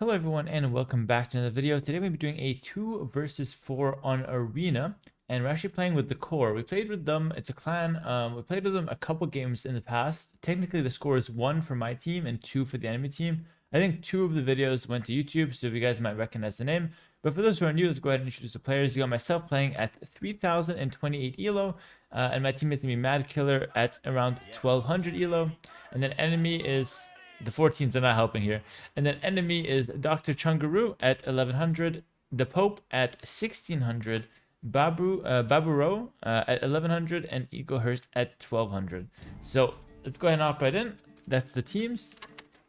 Hello everyone and welcome back to another video. Today we're going to be doing a 2 versus 4 on Arena, and we're actually playing with the core. We played with them, it's a clan. We played with them a couple games in the past. Technically the score is 1 for my team and 2 for the enemy team. I think 2 of the videos went to YouTube, so you guys might recognize the name. But for those who are new, let's go ahead and introduce the players. You got myself playing at 3028 elo, and my teammates gonna be Mad Killer at around 1200 elo, and then enemy is the 14s are not helping here. And then enemy is Dr. Chungaroo at 1100, the Pope at 1600, Baburo at 1100, and Eaglehurst at 1200. So let's go ahead and hop right in. That's the teams.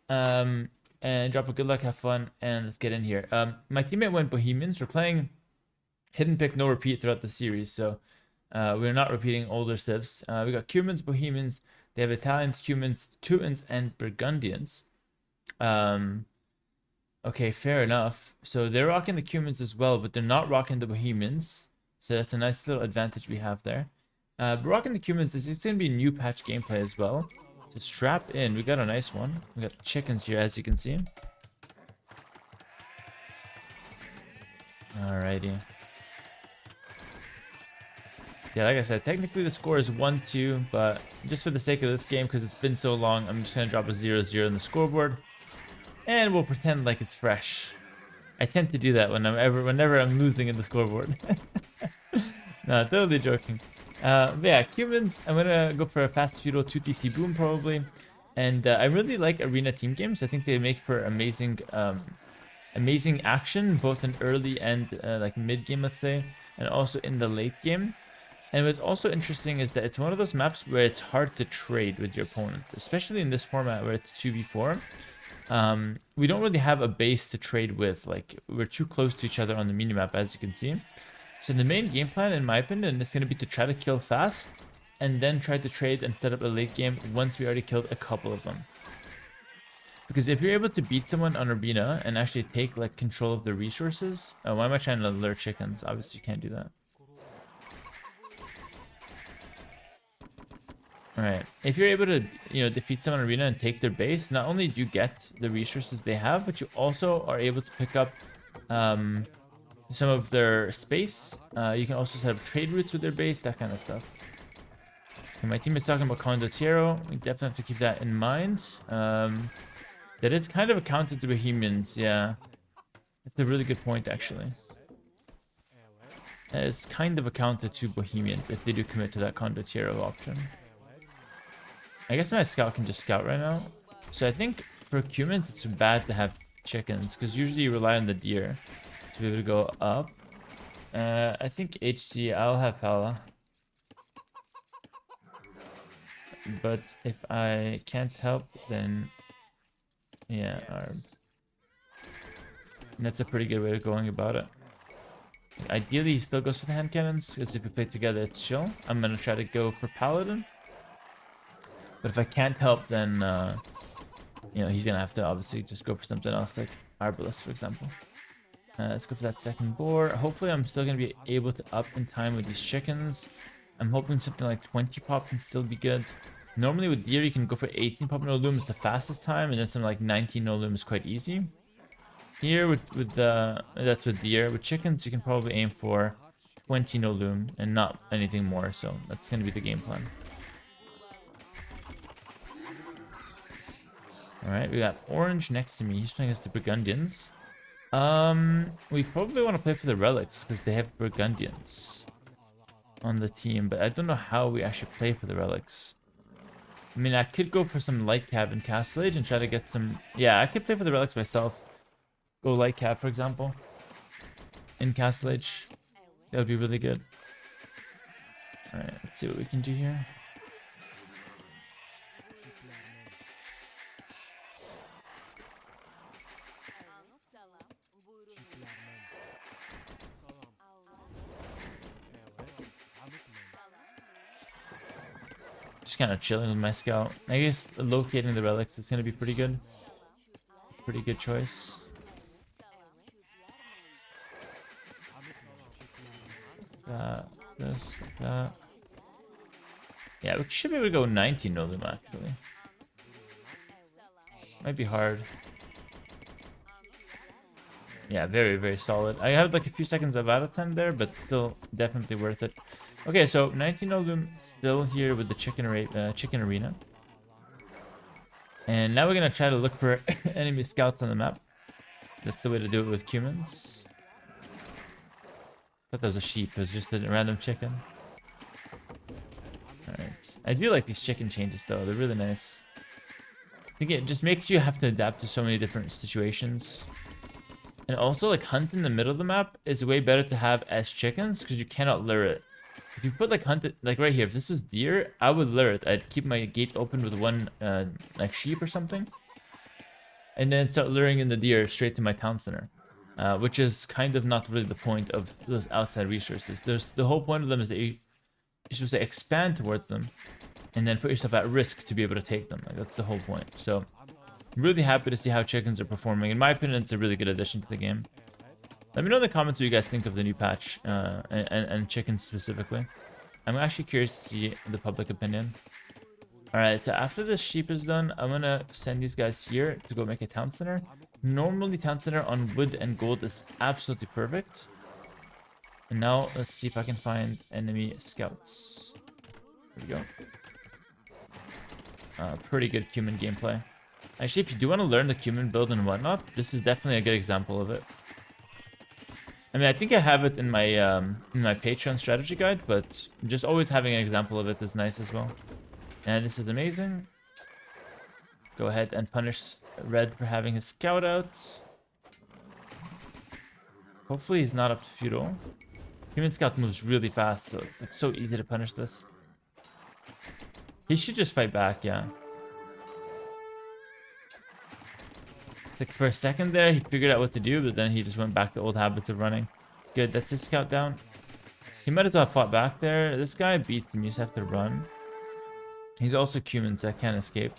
And drop a good luck, have fun, and let's get in here. My teammate went Bohemians. We're playing hidden pick, no repeat throughout the series, so we're not repeating older civs. We got Cumans, Bohemians. They have Italians, Cumans, Teutons, and Burgundians. Okay, fair enough. So they're rocking the Cumans as well, but they're not rocking the Bohemians. So that's a nice little advantage we have there. But rocking the Cumans, it's going to be new patch gameplay as well. So strap in. We got a nice one. We got chickens here, as you can see. Alrighty. Yeah, like I said, technically the score is 1-2, but just for the sake of this game, because it's been so long, I'm just going to drop a 0-0 on the scoreboard. And we'll pretend like it's fresh. I tend to do that whenever I'm losing in the scoreboard. No, totally joking. But yeah, Cumans, I'm going to go for a fast feudal 2TC boom probably. And I really like arena team games. I think they make for amazing action, both in early and like mid game, let's say, and also in the late game. And what's also interesting is that it's one of those maps where it's hard to trade with your opponent, especially in this format where it's 2v4. We don't really have a base to trade with. Like, we're too close to each other on the minimap, as you can see. So the main game plan, in my opinion, is going to be to try to kill fast and then try to trade and set up a late game once we already killed a couple of them. Because if you're able to beat someone on arena and actually take like control of the resources, why am I trying to lure chickens? Obviously you can't do that. Alright, if you're able to, defeat someone in arena and take their base, not only do you get the resources they have, but you also are able to pick up some of their space. You can also set up trade routes with their base, that kind of stuff. Okay, my team is talking about Condottiero. We definitely have to keep that in mind. That is kind of a counter to Bohemians, yeah. That's a really good point, actually. That is kind of a counter to Bohemians if they do commit to that Condottiero option. I guess my scout can just scout right now. So I think for Cumans, it's bad to have chickens, because usually you rely on the deer to be able to go up. I think HC, I'll have Pala. But if I can't help, then yeah, armed. And that's a pretty good way of going about it. Ideally, he still goes for the hand cannons, because if we play together, it's chill. I'm going to try to go for Paladin. But if I can't help, then, he's going to have to obviously just go for something else, like Arbalest, for example. Let's go for that second boar. Hopefully, I'm still going to be able to up in time with these chickens. I'm hoping something like 20 pop can still be good. Normally, with deer, you can go for 18 pop no loom is the fastest time, and then something like 19 no loom is quite easy. Here, that's with deer. With chickens, you can probably aim for 20 no loom and not anything more, so that's going to be the game plan. Alright, we got Orange next to me. He's playing against the Burgundians. We probably want to play for the relics because they have Burgundians on the team, but I don't know how we actually play for the relics. I mean, I could go for some light cab in Castle Age and try to get some... Yeah, I could play for the relics myself. Go light cab, for example, in Castle Age. That would be really good. Alright, let's see what we can do here. Just kind of chilling with my scout. I guess locating the relics is going to be pretty good. Pretty good choice. This, that. Yeah, we should be able to go 19 no loom actually. Might be hard. Yeah, very, very solid. I had like a few seconds of out of time there, but still definitely worth it. Okay, so 19 Loom still here with the chicken arena. And now we're going to try to look for enemy scouts on the map. That's the way to do it with humans. I thought that was a sheep. It was just a random chicken. Alright. I do like these chicken changes, though. They're really nice. I think it just makes you have to adapt to so many different situations. And also, like, hunt in the middle of the map is way better to have as chickens because you cannot lure it. If you put, like, hunt it, like, right here, if this was deer, I would lure it. I'd keep my gate open with one, like, sheep or something. And then start luring in the deer straight to my town center. Which is kind of not really the point of those outside resources. The whole point of them is that you're supposed to expand towards them and then put yourself at risk to be able to take them. Like, that's the whole point. So, I'm really happy to see how chickens are performing. In my opinion, it's a really good addition to the game. Let me know in the comments what you guys think of the new patch and chickens specifically. I'm actually curious to see the public opinion. Alright, so after this sheep is done, I'm going to send these guys here to go make a town center. Normally, town center on wood and gold is absolutely perfect. And now, let's see if I can find enemy scouts. There we go. Pretty good human gameplay. Actually, if you do want to learn the human build and whatnot, this is definitely a good example of it. I mean, I think I have it in my Patreon strategy guide, but just always having an example of it is nice as well. And this is amazing. Go ahead and punish Red for having his scout out. Hopefully he's not up to feudal. Human scout moves really fast, so it's like so easy to punish this. He should just fight back, yeah. It's like for a second there, he figured out what to do, but then he just went back to old habits of running. Good, that's his scout down. He might as well have fought back there. This guy beats him, you just have to run. He's also cumin, so I can't escape.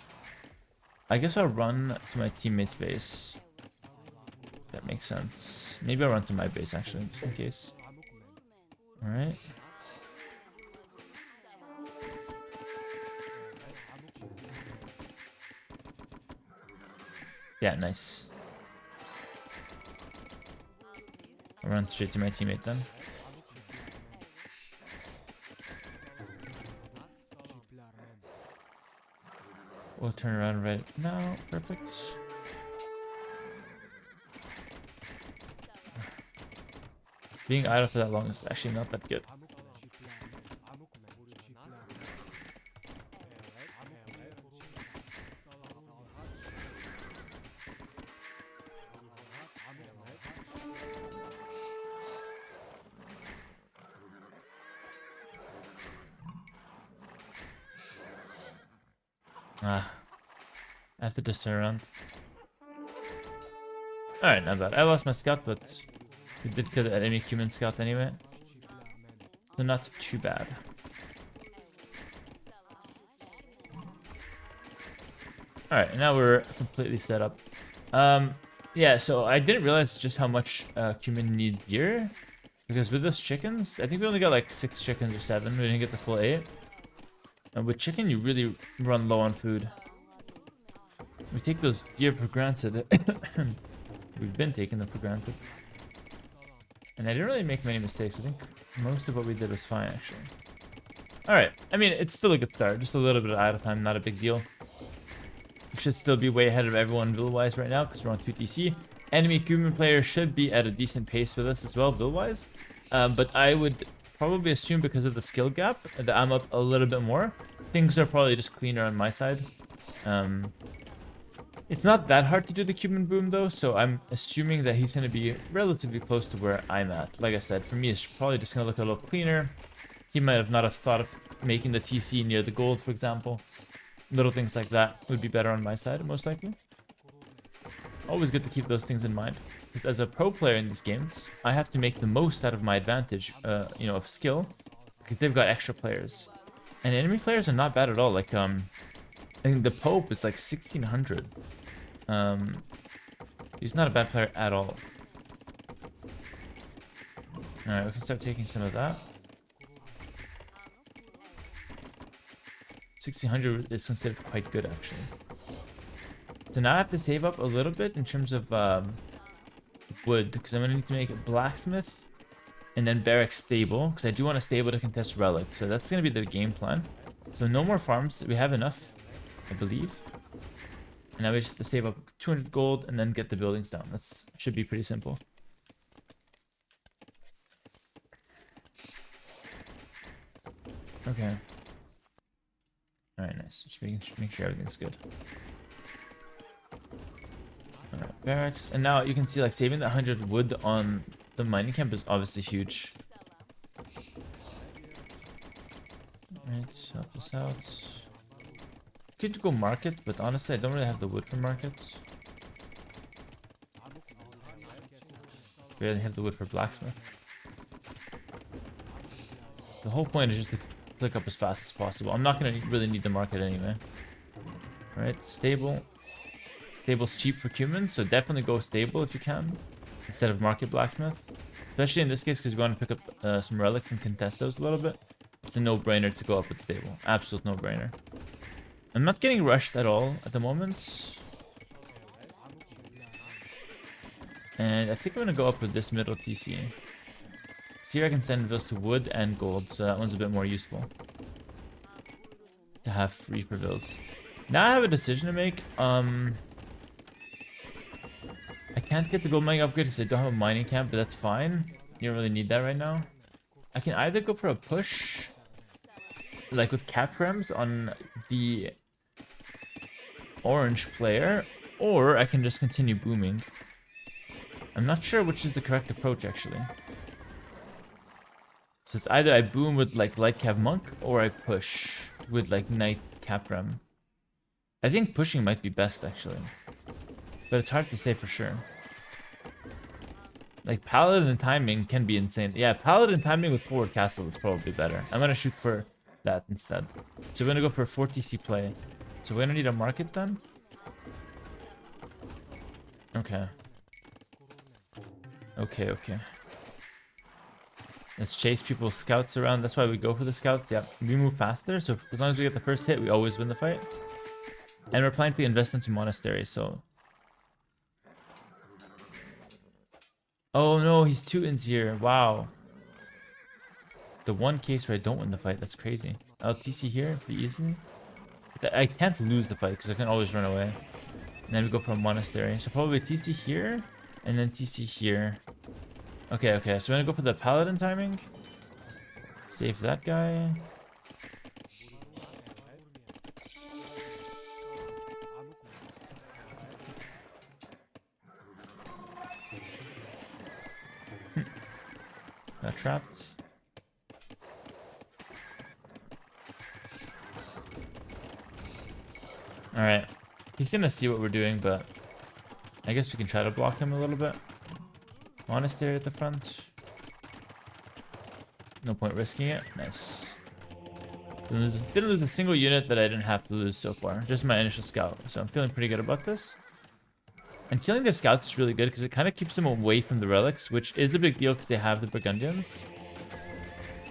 I guess I'll run to my teammate's base. That makes sense. Maybe I'll run to my base, actually, just in case. Alright. Yeah, nice. I'll run straight to my teammate then. We'll turn around right now. Perfect. Being idle for that long is actually not that good. I have to just turn around. Alright, not bad. I lost my scout, but we did kill the enemy human scout anyway. So not too bad. Alright, now we're completely set up. Yeah, so I didn't realize just how much cumin need gear. Because with those chickens, I think we only got like 6 chickens or 7. We didn't get the full 8. And with chicken, you really run low on food. We take those deer for granted. We've been taking them for granted. And I didn't really make many mistakes. I think most of what we did was fine, actually. Alright. I mean, it's still a good start. Just a little bit of idle time, not a big deal. We should still be way ahead of everyone build-wise right now, because we're on 2TC. Enemy human players should be at a decent pace for this as well, build-wise. But I would probably assume because of the skill gap that I'm up a little bit more. Things are probably just cleaner on my side. It's not that hard to do the Cuban boom though, so I'm assuming that he's going to be relatively close to where I'm at. Like I said, for me it's probably just going to look a little cleaner. He might have not have thought of making the TC near the gold, for example. Little things like that would be better on my side, most likely. Always good to keep those things in mind. Because as a pro player in these games, I have to make the most out of my advantage, you know, of skill. Because they've got extra players. And enemy players are not bad at all. Like, I think the Pope is like 1600. He's not a bad player at all. Alright, we can start taking some of that. 1600 is considered quite good, actually. So now I have to save up a little bit in terms of wood because I'm gonna need to make a blacksmith and then barrack stable because I do want a stable to contest relic. So that's gonna be the game plan. So no more farms. We have enough, I believe. And now we just have to save up 200 gold and then get the buildings down. That's should be pretty simple. Okay. Alright, nice. Just make sure everything's good. Alright, barracks. And now you can see like saving that 100 wood on the mining camp is obviously huge. Alright, help us out. Could go market, but honestly I don't really have the wood for markets. Barely have the wood for blacksmith. The whole point is just to click up as fast as possible. I'm not going to really need the market anyway. Alright, stable. Stable's cheap for humans, so definitely go stable if you can. Instead of market blacksmith. Especially in this case because you want to pick up some relics and contest those a little bit. It's a no-brainer to go up with stable. Absolute no-brainer. I'm not getting rushed at all at the moment. And I think I'm going to go up with this middle TC. So here I can send those to wood and gold, so that one's a bit more useful. To have free for bills. Now I have a decision to make. I can't get the gold mining upgrade because I don't have a mining camp, but that's fine. You don't really need that right now. I can either go for a push, like with cap rems on the orange player, or I can just continue booming. I'm not sure which is the correct approach actually. So it's either I boom with like light cav monk or I push with like knight cap rem. I think pushing might be best actually, but it's hard to say for sure. Like paladin timing can be insane. Yeah, paladin timing with forward castle is probably better. I'm gonna shoot for that instead. So we're gonna go for a 4 TC play. So we're gonna need a market then. Okay. Okay. Let's chase people's scouts around. That's why we go for the scouts. Yeah, we move faster. So as long as we get the first hit, we always win the fight. And we're planning to invest into monasteries, so... Oh no, he's 2 ins here. Wow. The one case where I don't win the fight. That's crazy. I'll TC here pretty easily. I can't lose the fight because I can always run away. And then we go for a monastery. So probably TC here and then TC here. Okay. So we're gonna go for the paladin timing. Save that guy. Got trapped. Alright. He's gonna see what we're doing, but I guess we can try to block him a little bit. Monastery at the front. No point risking it. Nice. Didn't lose a single unit that I didn't have to lose so far. Just my initial scout. So I'm feeling pretty good about this. And killing the scouts is really good because it kind of keeps them away from the relics, which is a big deal because they have the Burgundians.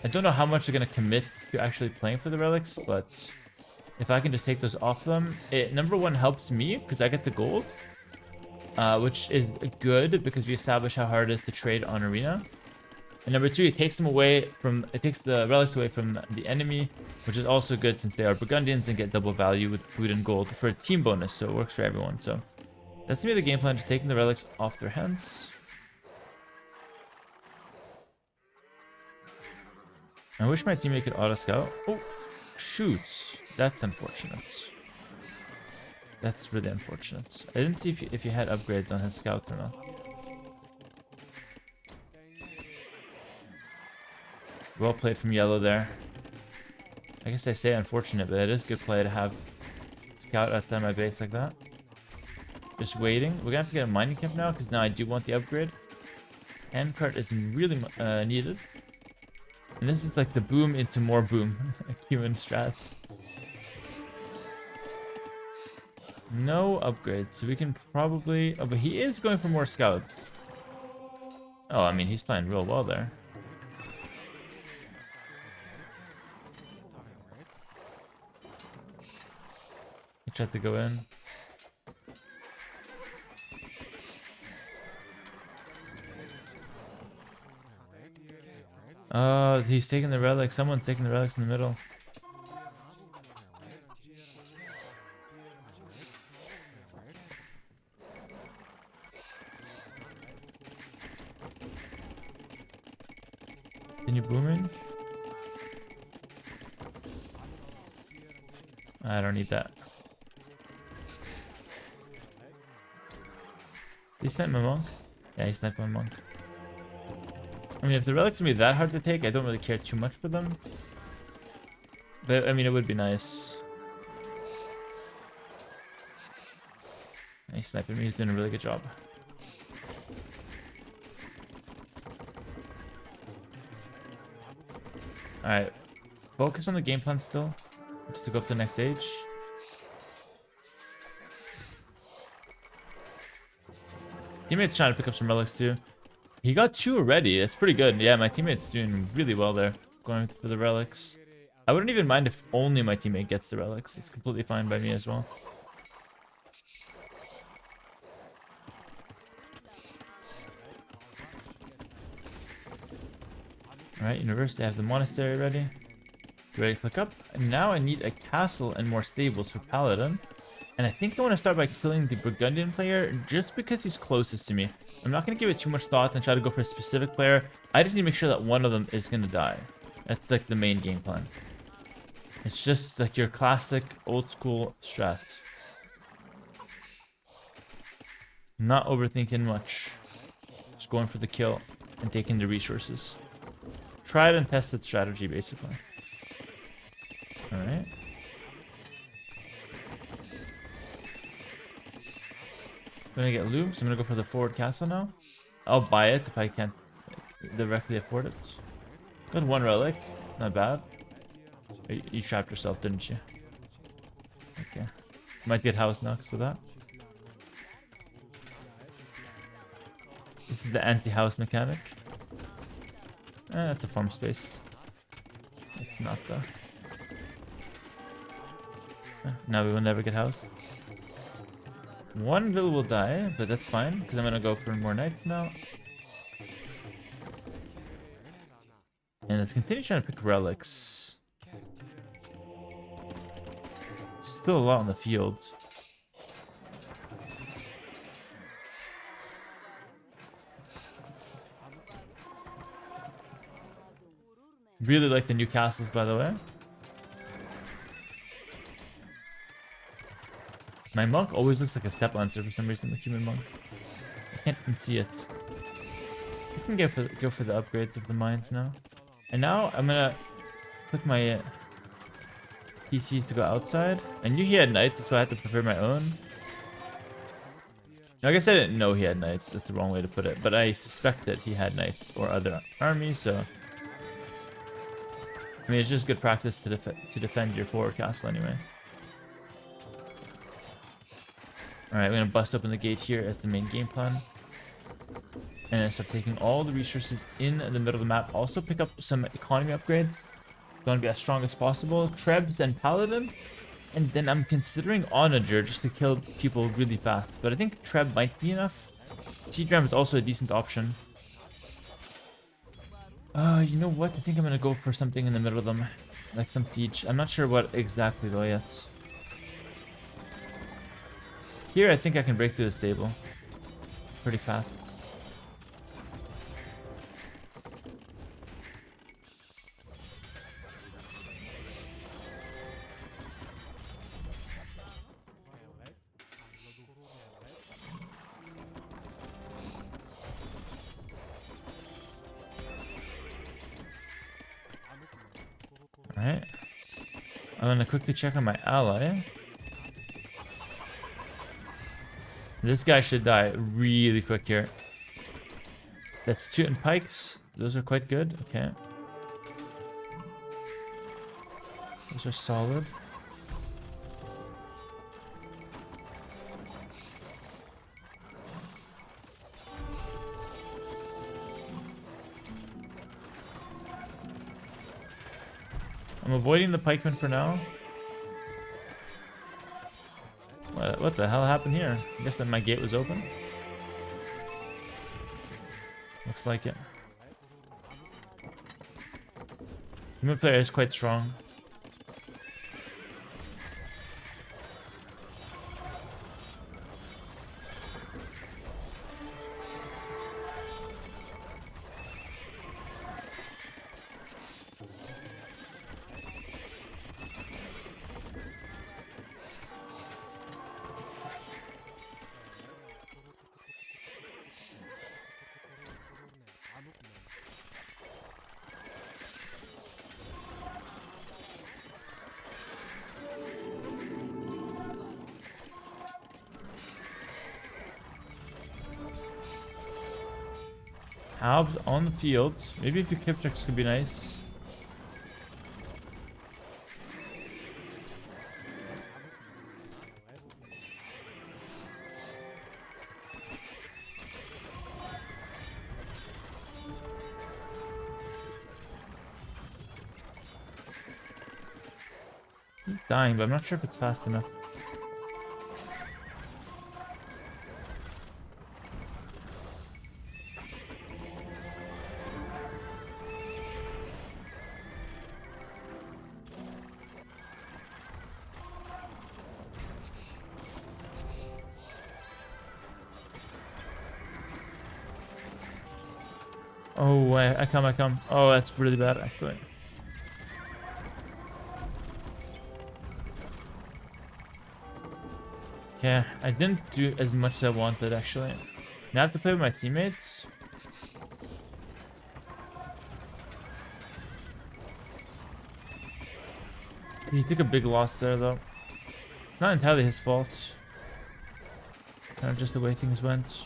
I don't know how much they're going to commit to actually playing for the relics, but if I can just take those off them, it number one helps me because I get the gold, which is good because we establish how hard it is to trade on arena. And number two, it takes the relics away from the enemy, which is also good since they are Burgundians and get double value with food and gold for a team bonus, so it works for everyone. So that's gonna be the game plan, just taking the relics off their hands. I wish my teammate could auto scout. Oh, shoot, that's unfortunate. That's really unfortunate. I didn't see if you had upgrades on his scout or not. Well played from yellow there. I guess I say unfortunate, but it is good play to have scout outside my base like that. Just waiting. We're gonna have to get a mining camp now because now I do want the upgrade. Handcart is really needed. And this is like the boom into more boom. Human strat. No upgrades, so we can probably... Oh, but he is going for more scouts. Oh, I mean, he's playing real well there. He tried to go in. Oh, he's taking the relics. Someone's taking the relics in the middle. Can you booming? I don't need that. Did he snipe my monk? Yeah, he sniped my monk. I mean, if the relics are gonna be that hard to take, I don't really care too much for them. But, I mean, it would be nice. He's sniping me. He's doing a really good job. Alright. Focus on the game plan still. Just to go up to the next stage. Teammate's trying to pick up some relics too. He got 2 already. That's pretty good. Yeah, my teammate's doing really well there. Going for the relics. I wouldn't even mind if only my teammate gets the relics. It's completely fine by me as well. Alright, university. I have the monastery ready. Ready to click up. And now I need a castle and more stables for Paladin. And I think I want to start by killing the Burgundian player just because he's closest to me. I'm not going to give it too much thought and try to go for a specific player. I just need to make sure that one of them is going to die. That's like the main game plan. It's just like your classic old school strat. Not overthinking much. Just going for the kill and taking the resources. Tried and tested strategy basically. Alright. I'm gonna get loops. I'm gonna go for the forward castle now. I'll buy it if I can't directly afford it. Got 1 relic. Not bad. You trapped yourself, didn't you? Okay. Might get house now because of that. This is the anti-house mechanic. That's a farm space. It's not though. Now we will never get house. 1 vill will die, but that's fine because I'm gonna go for more knights now. And let's continue trying to pick relics. Still a lot on the field. Really like the new castles, by the way. My monk always looks like a step lancer for some reason, the human monk. I can't even see it. I can go for the upgrades of the mines now. And now I'm gonna put my PCs to go outside. I knew he had knights, so I had to prepare my own. Now, I guess I didn't know he had knights. That's the wrong way to put it. But I suspected he had knights or other armies, so... I mean, it's just good practice to defend your forward castle anyway. Alright, we're gonna bust open the gate here as the main game plan. And then start taking all the resources in the middle of the map. Also pick up some economy upgrades. Going to be as strong as possible. Trebs and Paladin. And then I'm considering Onager just to kill people really fast. But I think Treb might be enough. Siege Ram is also a decent option. You know what? I think I'm gonna go for something in the middle of them. Like some siege. I'm not sure what exactly though yet. Here I think I can break through the stable. Pretty fast. Alright. I'm gonna quickly check on my ally. This guy should die really quick here. That's 2 in pikes. Those are quite good. Okay. Those are solid. I'm avoiding the pikemen for now. What the hell happened here? I guess that my gate was open. Looks like it. Team player is quite strong. Halves on the field. Maybe a few clip checks could be nice. He's dying, but I'm not sure if it's fast enough. Oh, I come. Oh, that's really bad, actually. Yeah, I didn't do as much as I wanted, actually. Now I have to play with my teammates. He took a big loss there, though. Not entirely his fault. Kind of just the way things went.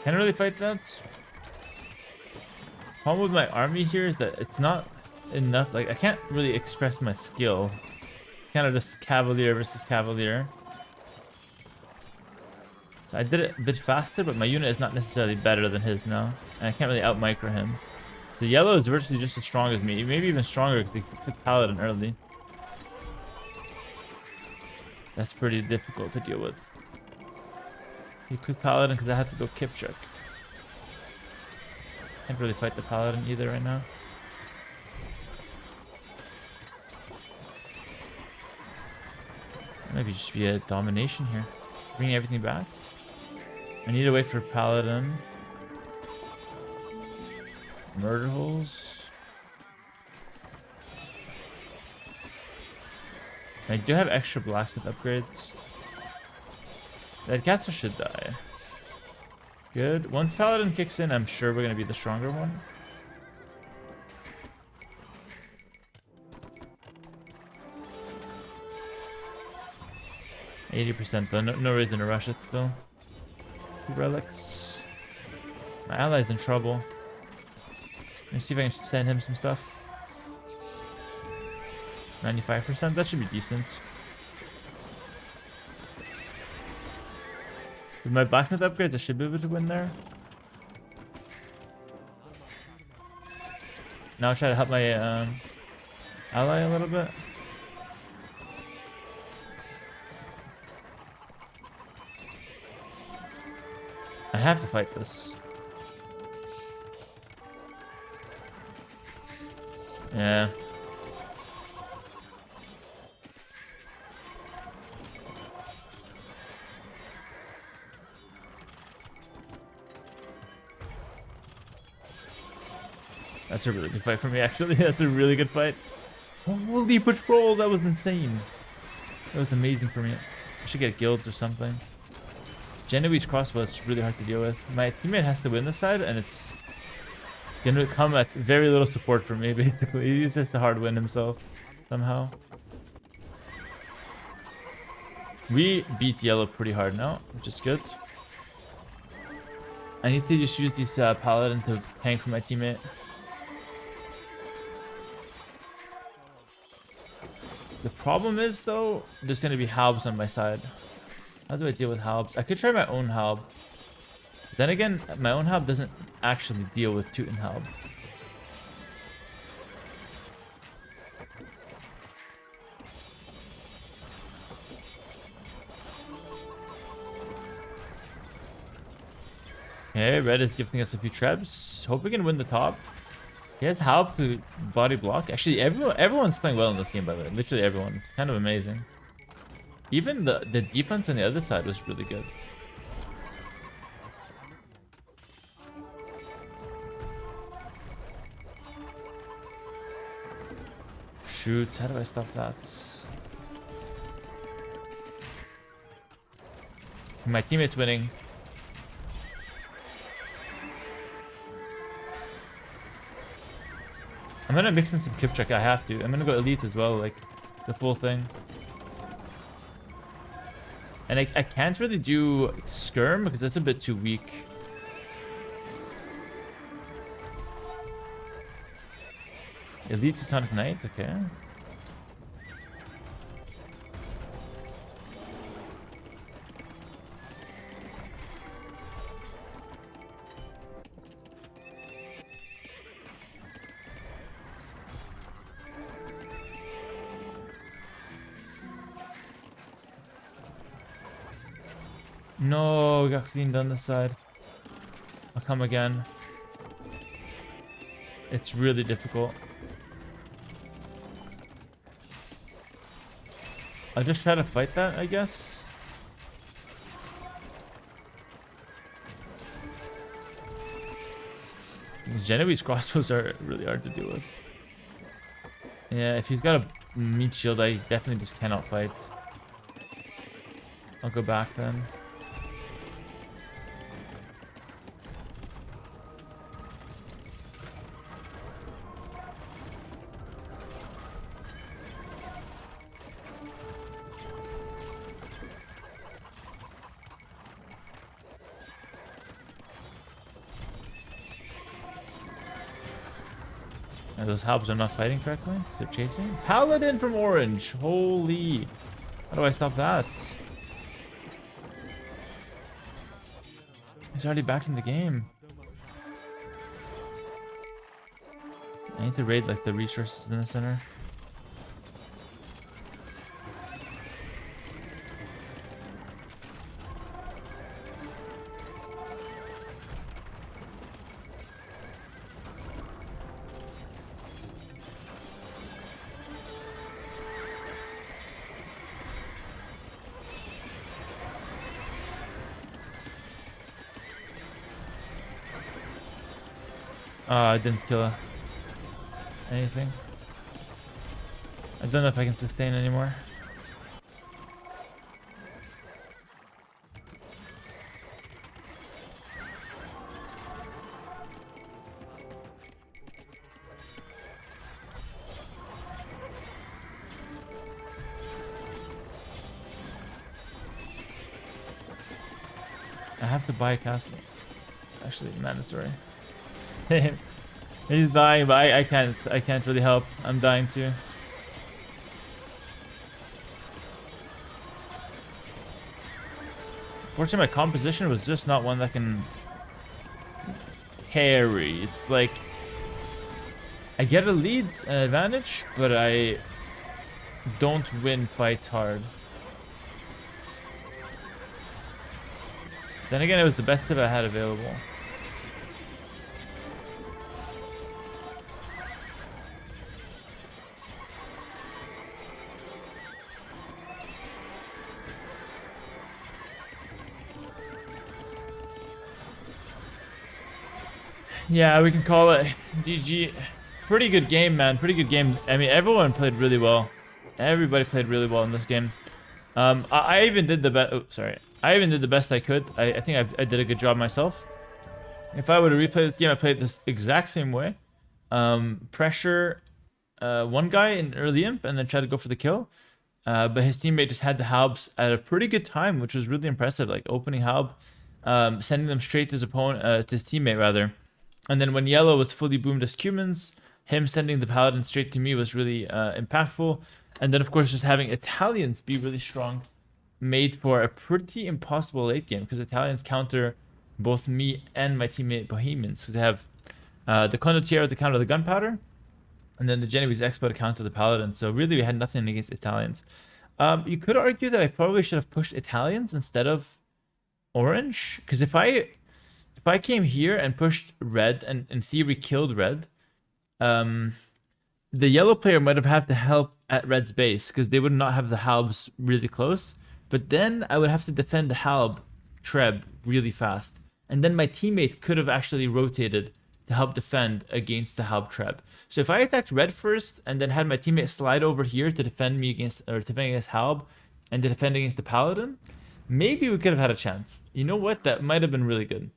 Can't really fight that. Problem with my army here is that it's not enough. Like, I can't really express my skill. Kind of just cavalier versus cavalier. So I did it a bit faster, but my unit is not necessarily better than his now. And I can't really out micro him. The yellow is virtually just as strong as me. Maybe even stronger because he took Paladin early. That's pretty difficult to deal with. He took Paladin because I had to go Kipchuk. Can't really fight the Paladin either right now. Maybe just be a domination here. Bring everything back. I need to wait for Paladin. Murder holes. I do have extra blacksmith upgrades. That Gatsu should die. Good. Once Paladin kicks in, I'm sure we're going to be the stronger one. %, though. No reason to rush it still. 2 relics. My ally's in trouble. Let me see if I can send him some stuff. 95%? That should be decent. With my blacksmith upgrades, I should be able to win there. Now I'll try to help my ally a little bit. I have to fight this. Yeah. That's a really good fight for me, actually. That's a really good fight. Holy patrol, that was insane. That was amazing for me. I should get guilds or something. Genoese crossbow is really hard to deal with. My teammate has to win this side, and it's gonna come at very little support from me, basically. He's just a hard win himself, somehow. We beat yellow pretty hard now, which is good. I need to just use this Paladin to tank for my teammate. The problem is, though, there's going to be halbs on my side. How do I deal with halbs? I could try my own halb. Then again, my own halb doesn't actually deal with Teuton halb. Okay, red is gifting us a few trebs. Hope we can win the top. He has halb to body block. Actually, everyone's playing well in this game, by the way. Literally everyone. Kind of amazing. Even the defense on the other side was really good. Shoot, how do I stop that? My teammate's winning. I'm gonna mix in some Kipchak, I have to. I'm gonna go elite as well, like the full thing. And I can't really do Skirm because that's a bit too weak. Elite Teutonic Knight, okay. No, we got cleaned on this side. I'll come again. It's really difficult. I'll just try to fight that, I guess. Genoese crossbows are really hard to deal with. Yeah, if he's got a meat shield, I definitely just cannot fight. I'll go back then. And those halbs are not fighting correctly? Is it chasing? Paladin from orange! Holy! How do I stop that? He's already back in the game. I need to raid like the resources in the center. I didn't kill anything. I don't know if I can sustain anymore. I have to buy a castle. Actually, mandatory. He's dying, but I can't really help. I'm dying too. Fortunately, my composition was just not one that can carry. It's like I get a lead, an advantage, but I don't win fights hard. Then again, it was the best tip I had available. Yeah, we can call it GG. Pretty good game, man. Pretty good game. I mean, everyone played really well. Everybody played really well in this game. I even did the best. Oh, sorry. I even did the best I could. I think I did a good job myself. If I were to replay this game, I played this exact same way. Pressure one guy in early imp and then try to go for the kill. But his teammate just had the halbs at a pretty good time, which was really impressive. Like opening halb, sending them straight to his opponent, to his teammate rather. And then when yellow was fully boomed as Cumans, him sending the paladin straight to me was really impactful. And then, of course, just having Italians be really strong made for a pretty impossible late game, because Italians counter both me and my teammate Bohemians. So they have the Condottiero to counter the gunpowder, and then the Genovese Expo to counter the Paladin. So really, we had nothing against Italians. You could argue that I probably should have pushed Italians instead of orange, because if I came here and pushed red and in theory killed red, the yellow player might have had to help at red's base because they would not have the halbs really close. But then I would have to defend the halb treb really fast, and then my teammate could have actually rotated to help defend against the halb treb. So if I attacked red first and then had my teammate slide over here to defend me against, or defend against halb and to defend against the paladin, maybe we could have had a chance. You know what? That might have been really good.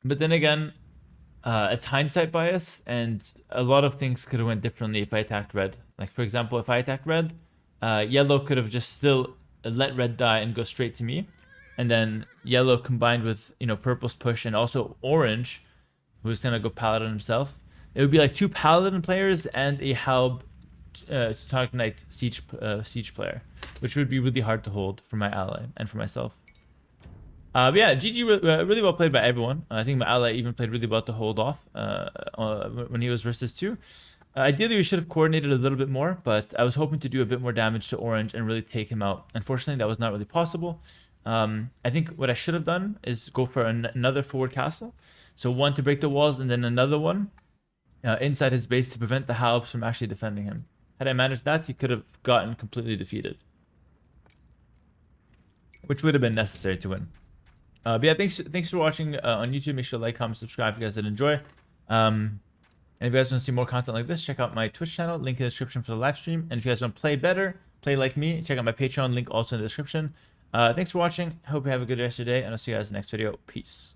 But then again, it's hindsight bias, and a lot of things could have went differently if I attacked red. Like, for example, if I attacked red, yellow could have just still let red die and go straight to me. And then yellow combined with, purple's push and also orange, who's going to go paladin himself. It would be like 2 paladin players and a halb Teutonic Knight siege player, which would be really hard to hold for my ally and for myself. But yeah, GG, really well played by everyone. I think my ally even played really well to hold off when he was versus 2. Ideally, we should have coordinated a little bit more, but I was hoping to do a bit more damage to orange and really take him out. Unfortunately, that was not really possible. I think what I should have done is go for another forward castle. So one to break the walls, and then another one inside his base to prevent the halbs from actually defending him. Had I managed that, he could have gotten completely defeated, which would have been necessary to win. But yeah, thanks for watching on YouTube. Make sure to like, comment, subscribe if you guys did enjoy. And if you guys want to see more content like this, check out my Twitch channel, link in the description for the live stream. And if you guys want to play better, play like me, check out my Patreon, link also in the description. Thanks for watching. Hope you have a good rest of your day, and I'll see you guys in the next video. Peace.